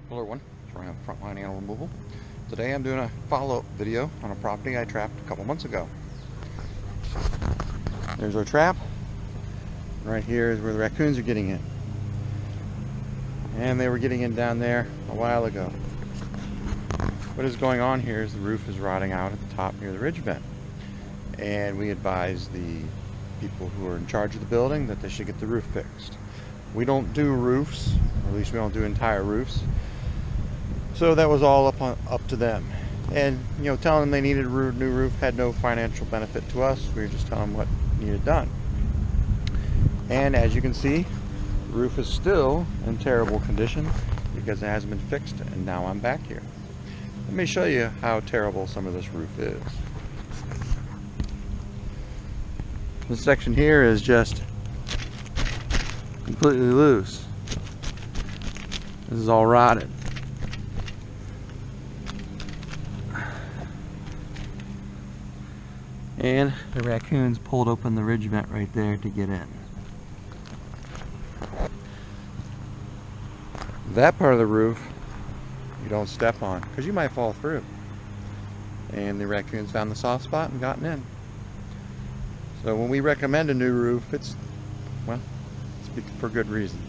Hello everyone, it's Ryan with Frontline Animal Removal. Today I'm doing a follow-up video on a property I trapped a couple months ago. There's our trap. Right here is where the raccoons are getting in. And they were getting in down there a while ago. What is going on here is the roof is rotting out at the top near the ridge vent. And we advised the people who are in charge of the building that they should get the roof fixed. We don't do roofs, or at least we don't do entire roofs. So that was all up to them. And telling them they needed a new roof had no financial benefit to us. We were just telling them what needed done. And as you can see, the roof is still in terrible condition because it hasn't been fixed, and now I'm back here. Let me show you how terrible some of this roof is. This section here is just completely loose. This is all rotted. And the raccoons pulled open the ridge vent right there to get in. That part of the roof you don't step on because you might fall through. And the raccoons found the soft spot and gotten in. So when we recommend a new roof, it's for good reason.